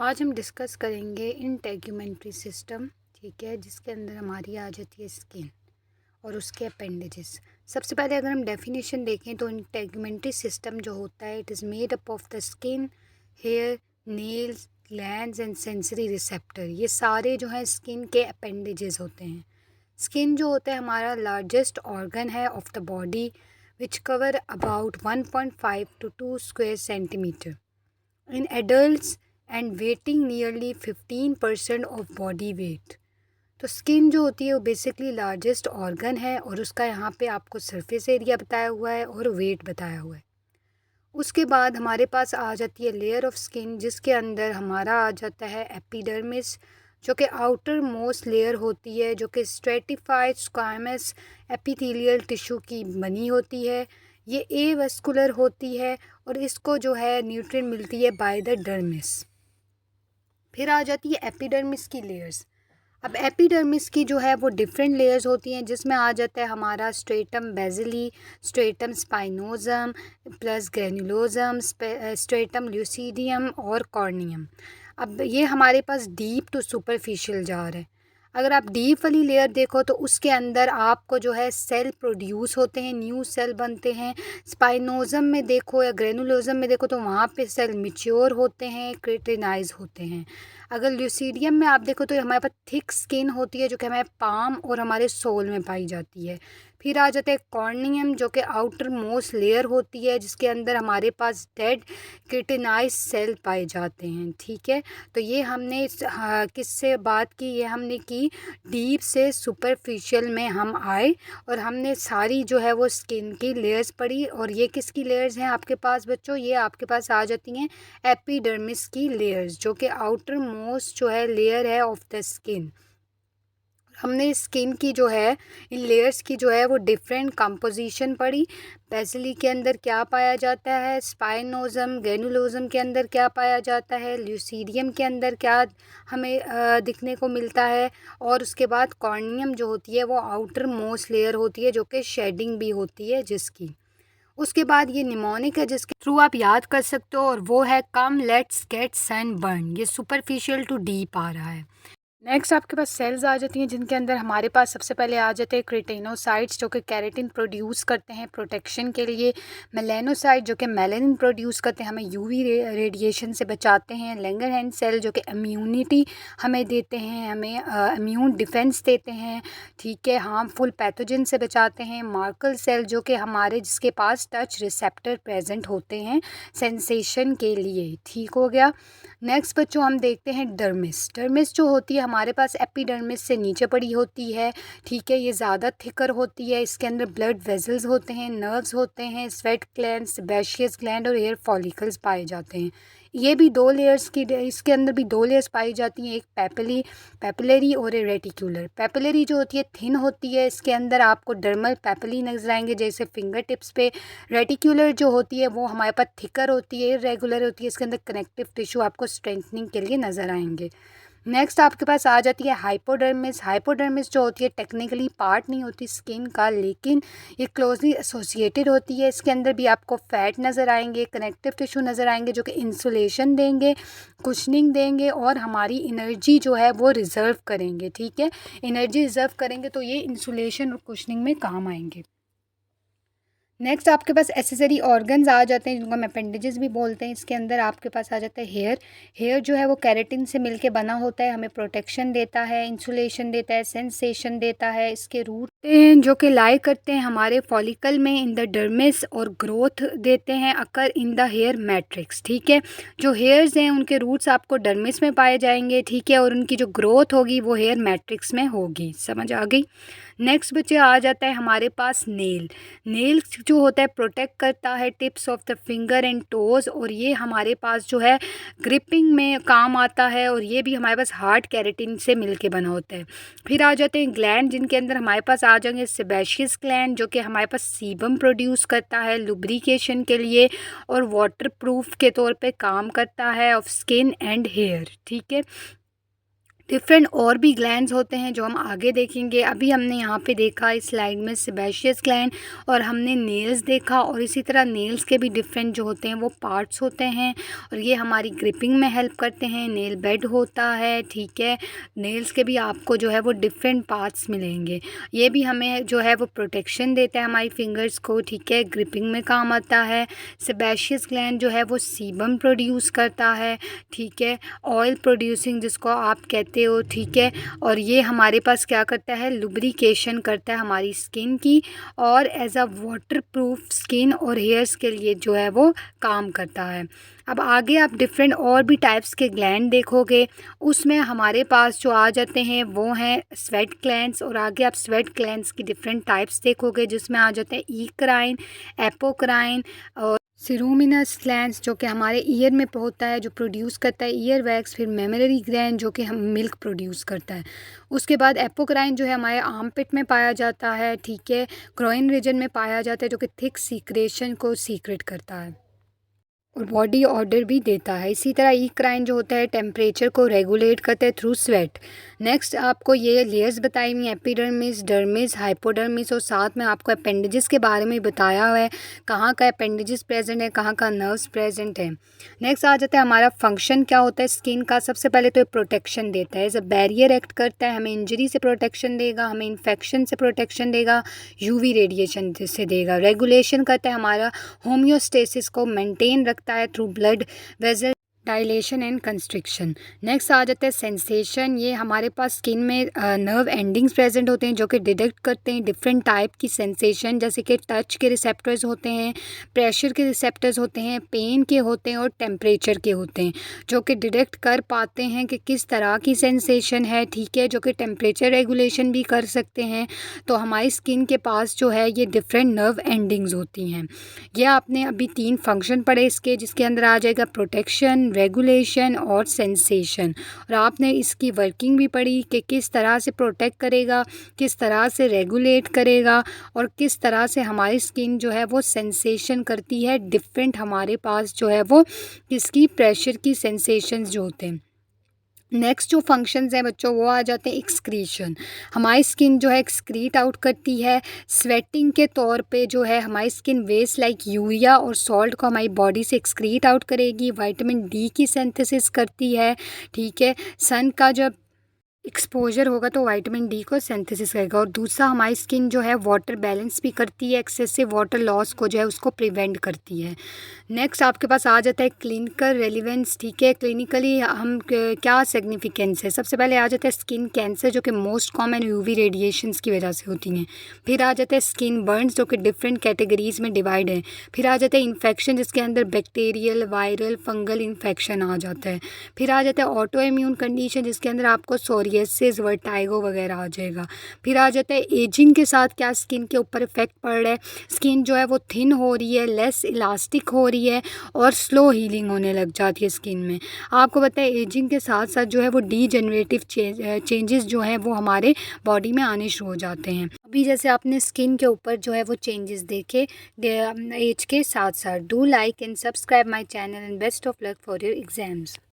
आज हम डिस्कस करेंगे इंटेग्यूमेंट्री सिस्टम। ठीक है, जिसके अंदर हमारी आ जाती है स्किन और उसके अपेंडेजेस। सबसे पहले अगर हम डेफिनेशन देखें तो इंटेग्यूमेंट्री सिस्टम जो होता है it is made up of the skin, hair, nails, glands and sensory receptor. ये सारे जो हैं स्किन के अपेंडेजेस होते हैं। स्किन जो होता है हमारा लार्जेस्ट ऑर्गन है of the body which cover about 1.5 to 2 square centimetre in adults and waiting nearly 15% of body weight. तो स्किन जो होती है वो बेसिकली लार्जेस्ट ऑर्गन है और उसका यहाँ पे आपको सरफेस एरिया बताया हुआ है और वेट बताया हुआ है। उसके बाद हमारे पास आ जाती है लेयर ऑफ स्किन, जिसके अंदर हमारा आ जाता है एपिडर्मिस, जो कि आउटर मोस्ट लेयर होती है, जो कि स्ट्रेटिफाइड स्क्वामस एपिथेलियल टिश्यू की बनी होती है। ये एवस्कुलर होती है और इसको जो है न्यूट्रिएंट मिलती है बाय द डर्मिस। फिर आ जाती है एपिडर्मिस की लेयर्स। अब एपिडर्मिस की जो है वो डिफरेंट लेयर्स होती हैं, जिसमें आ जाता है हमारा stratum basale, stratum spinosum plus granulosum, stratum lucidum और कॉर्नियम। अब ये हमारे पास डीप टू सुपरफिशियल जा रहा है। अगर आप डीप वाली लेयर देखो तो उसके अंदर आपको जो है सेल प्रोड्यूस होते हैं, न्यू सेल बनते हैं। स्पाइनोजम में देखो या ग्रेनुलोजम में देखो तो वहाँ पे सेल मिच्योर होते हैं, क्रिटिनाइज होते हैं। अगर ल्यूसीडियम में आप देखो तो हमारे पास थिक स्किन होती है, जो कि हमारे पाम और हमारे सोल में पाई जाती है। फिर आ जाता है कॉर्नियम, जो कि आउटर मोस्ट लेयर होती है, जिसके अंदर हमारे पास डेड क्रिटिनाइज सेल पाए जाते हैं। ठीक है, तो ये हमने किससे बात की, ये हमने की डीप से सुपरफिशियल में हम आए और हमने सारी जो है वो स्किन की लेयर्स पढ़ी। और ये किसकी लेयर्स हैं आपके पास बच्चों, ये आपके पास आ जाती हैं एपिडर्मिस की लेयर्स, जो कि आउटर मोस्ट जो है लेयर है ऑफ द स्किन। हमने स्किन की जो है इन लेयर्स की जो है वो डिफरेंट कंपोजिशन पढ़ी। बेसिली के अंदर क्या पाया जाता है, स्पाइनोजम ग्रेनुलोजम के अंदर क्या पाया जाता है, ल्यूसीडियम के अंदर क्या हमें दिखने को मिलता है, और उसके बाद कॉर्नियम जो होती है वो आउटर मोस्ट लेयर होती है, जो कि शेडिंग भी होती है जिसकी। उसके बाद ये निमोनिक है, जिसके थ्रू आप याद कर सकते हो, और वो है कम लेट्स गेट सनबर्न। ये सुपरफिशियल टू डीप आ रहा है। नेक्स्ट आपके पास सेल्स आ जाती हैं, जिनके अंदर हमारे पास सबसे पहले आ जाते हैं क्रिटेनोसाइट्स, जो कि कैरेटिन प्रोड्यूस करते हैं प्रोटेक्शन के लिए। मेलेनोसाइट जो कि मेलानिन प्रोड्यूस करते हैं, हमें यूवी रेडिएशन से बचाते हैं। लैंगरहैंस सेल जो कि इम्यूनिटी हमें देते हैं, हमें इम्यून डिफेंस देते हैं। ठीक है, हार्मफुल पैथोजन से बचाते हैं। मार्कल सेल जो कि हमारे जिसके पास टच रिसेप्टर प्रेजेंट होते हैं सेंसेशन के लिए। ठीक हो गया। नेक्स्ट बच्चों हम देखते हैं डर्मिस। डर्मिस जो होती है हमारे पास एपिडर्मिस से नीचे पड़ी होती है। ठीक है, ये ज़्यादा थिकर होती है। इसके अंदर ब्लड वेजल्स होते हैं, नर्व्स होते हैं, स्वेट ग्लैंड, सेबेशियस ग्लैंड और हेयर फॉलिकल्स पाए जाते हैं। ये भी दो लेयर्स की, इसके अंदर भी दो लेयर्स पाई जाती हैं, एक पेपिलरी और एक रेटिकुलर। पेपिलरी जो होती है थिन होती है, इसके अंदर आपको डर्मल पेपिली नजर आएंगे जैसे फिंगर टिप्स पे। रेटिकुलर जो होती है वो हमारे पास थिकर होती है, इरेगुलर होती है, इसके अंदर कनेक्टिव टिश्यू आपको स्ट्रेंथनिंग के लिए नज़र आएंगे। नेक्स्ट आपके पास आ जाती है हाइपोडर्मिस। हाइपोडर्मिस जो होती है टेक्निकली पार्ट नहीं होती स्किन का, लेकिन ये क्लोजली एसोसिएटेड होती है। इसके अंदर भी आपको फैट नज़र आएंगे, कनेक्टिव टिश्यू नज़र आएंगे, जो कि इंसुलेशन देंगे, कुशनिंग देंगे और हमारी एनर्जी जो है वो रिज़र्व करेंगे। ठीक है, एनर्जी रिज़र्व करेंगे तो ये इंसुलेशन और कुशनिंग में काम आएंगे। नेक्स्ट आपके पास एसेसरी ऑर्गन्स आ जाते हैं, जिनको हम अपेंडेजेस भी बोलते हैं। इसके अंदर आपके पास आ जाता है हेयर। हेयर जो है वो केराटिन से मिलके बना होता है, हमें प्रोटेक्शन देता है, इंसुलेशन देता है, सेंसेशन देता है। इसके रूट जो कि लाई करते हैं हमारे फॉलिकल में इन द डर्मिस और ग्रोथ देते हैं अकर इन द हेयर मैट्रिक्स। ठीक है, जो हेयर्स हैं उनके रूट्स आपको डर्मिस में पाए जाएंगे। ठीक है, और उनकी जो ग्रोथ होगी वो हेयर मैट्रिक्स में होगी। समझ आ गई। नेक्स्ट बच्चे आ जाता है हमारे पास नेल। नेल जो होता है प्रोटेक्ट करता है tips of the finger and toes, और ये हमारे पास जो है ग्रिपिंग में काम आता है, और ये भी हमारे पास हार्ड कैरेटिन से मिलके बना होता है। फिर आ जाते हैं ग्लैंड, जिनके अंदर हमारे पास आ जाएंगे सेबेशियस ग्लैंड, जो कि हमारे पास सीबम प्रोड्यूस करता है लुब्रिकेशन के लिए और वाटर प्रूफ के तौर पे काम करता है ऑफ स्किन एंड हेयर। ठीक है, डिफरेंट और भी ग्लैंड्स होते हैं जो हम आगे देखेंगे। अभी हमने यहाँ पे देखा इस स्लाइड में सेबेशियस ग्लैंड, और हमने नेल्स देखा, और इसी तरह नेल्स के भी डिफरेंट जो होते हैं वो पार्ट्स होते हैं, और ये हमारी ग्रिपिंग में हेल्प करते हैं। नेल बेड होता है, ठीक है। नेल्स के भी आपको जो है वो डिफरेंट पार्ट्स मिलेंगे। ये भी हमें जो है वो प्रोटेक्शन देता है हमारी फिंगर्स को, ठीक है, ग्रिपिंग में काम आता है। सेबेशियस ग्लैंड जो है वो सीबम प्रोड्यूस करता है, ठीक है, ऑयल प्रोड्यूसिंग जिसको आप कहते हो, ठीक है। और ये हमारे पास क्या करता है, लुब्रिकेशन करता है हमारी स्किन की, और as a water proof skin और हेयर्स के लिए जो है वो काम करता है। अब आगे आप डिफरेंट और भी टाइप्स के ग्लैंड देखोगे, उसमें हमारे पास जो आ जाते हैं वो हैं स्वेट ग्लैंड्स, और आगे आप स्वेट ग्लैंड्स की डिफरेंट टाइप्स देखोगे जिसमें आ जाते हैं ईक्राइन, एपोक्राइन और सिरूमिनस ग्लैंड्स जो कि हमारे ईयर में होता है, जो प्रोड्यूस करता है ईयर वैक्स। फिर मेमोरी ग्लैंड जो कि हम मिल्क प्रोड्यूस करता है। उसके बाद एपोक्राइन जो है हमारे आर्मपिट में पाया जाता है, ठीक है, ग्रोइन रीजन में पाया जाता है, जो कि थिक सीक्रेशन को सीक्रेट करता है और बॉडी ऑर्डर भी देता है। इसी तरह ईक्राइन जो होता है टेम्परेचर को रेगुलेट करता है थ्रू स्वेट। नेक्स्ट आपको ये लेयर्स बताई हुई, एपिडर्मिस, डर्मिस, हाइपोडर्मिस, और साथ में आपको अपेंडेजेस के बारे में बताया हुआ है, कहाँ का अपेंडेजेस प्रेजेंट है, कहाँ का नर्व्स प्रेजेंट है। नेक्स्ट आ जाता है हमारा फंक्शन क्या होता है स्किन का। सबसे पहले तो प्रोटेक्शन देता है, एज अ बैरियर एक्ट करता है, हमें इंजरी से प्रोटेक्शन देगा, हमें इन्फेक्शन से प्रोटेक्शन देगा, यूवी रेडिएशन से देगा। रेगुलेशन करता है, हमारा होम्योस्टेसिस को मेंटेन रखता है through blood vessel dilation and constriction. Next आ जाता है सेंसेशन। ये हमारे पास स्किन में नर्व एंडिंग्स प्रेजेंट होते हैं जो कि डिटेक्ट करते हैं डिफरेंट टाइप की सेंसेशन, जैसे कि टच के रिसेप्टर्स होते हैं, प्रेशर के रिसेप्टर्स होते हैं, पेन के होते हैं और टेम्परेचर के होते हैं, जो कि डिटेक्ट कर पाते हैं कि किस तरह की सेंसेशन है, ठीक है, जो कि टेम्परेचर रेगुलेशन भी कर सकते हैं। तो हमारी स्किन के पास जो है ये डिफरेंट नर्व एंडिंग्स होती हैं। ये आपने अभी 3 फंक्शन पढ़े इसके, जिसके अंदर आ जाएगा प्रोटेक्शन, रेगुलेशन और सेंसेशन। और आपने इसकी वर्किंग भी पढ़ी कि किस तरह से प्रोटेक्ट करेगा, किस तरह से रेगुलेट करेगा, और किस तरह से हमारी स्किन जो है वो सेंसेशन करती है डिफरेंट, हमारे पास जो है वो किसकी, प्रेशर की सेंसेशंस जो होते हैं। नेक्स्ट जो फंक्शंस हैं बच्चों वो आ जाते हैं एक्सक्रीशन। हमारी स्किन जो है एक्सक्रीट आउट करती है स्वेटिंग के तौर पे, जो है हमारी स्किन वेस्ट लाइक यूरिया और सॉल्ट को हमारी बॉडी से एक्सक्रीट आउट करेगी। विटामिन डी की सिंथेसिस करती है, ठीक है। सन का जब एक्सपोजर होगा तो विटामिन डी को सिंथेसिस करेगा। और दूसरा हमारी स्किन जो है वाटर बैलेंस भी करती है, एक्सेसिव वाटर लॉस को जो है उसको प्रिवेंट करती है। नेक्स्ट आपके पास आ जाता है क्लिनिकल रेलिवेंस, ठीक है, क्लिनिकली हम क्या सिग्निफिकेंस है। सबसे पहले आ जाता है स्किन कैंसर जो कि मोस्ट कॉमन यूवी रेडिएशंस की वजह से होती हैं। फिर आ जाता है स्किन बर्न्स जो कि डिफरेंट कैटेगरीज में डिवाइड है। फिर आ जाता है इन्फेक्शन जिसके अंदर बैक्टीरियल, वायरल, फंगल इन्फेक्शन आ जाता है। फिर आ जाता है ऑटो इम्यून कंडीशन जिसके अंदर आपको सोरियासिस, वर्टाइगो वगैरह आ जाएगा। फिर आ जाता है एजिंग के साथ क्या स्किन के ऊपर इफेक्ट पड़ रहा है, स्किन जो है वो थिन हो रही है, लेस इलास्टिक हो रही है और स्लो हीलिंग होने लग जाती है स्किन में। आपको पता है एजिंग के साथ साथ जो है वो डीजेनरेटिव चेंजेस जो हैं वो हमारे बॉडी में आने शुरू हो जाते हैं। अभी जैसे आपने स्किन के ऊपर जो है वो चेंजेस देखे एज के साथ साथ। Do like and subscribe my channel and best of luck for your exams.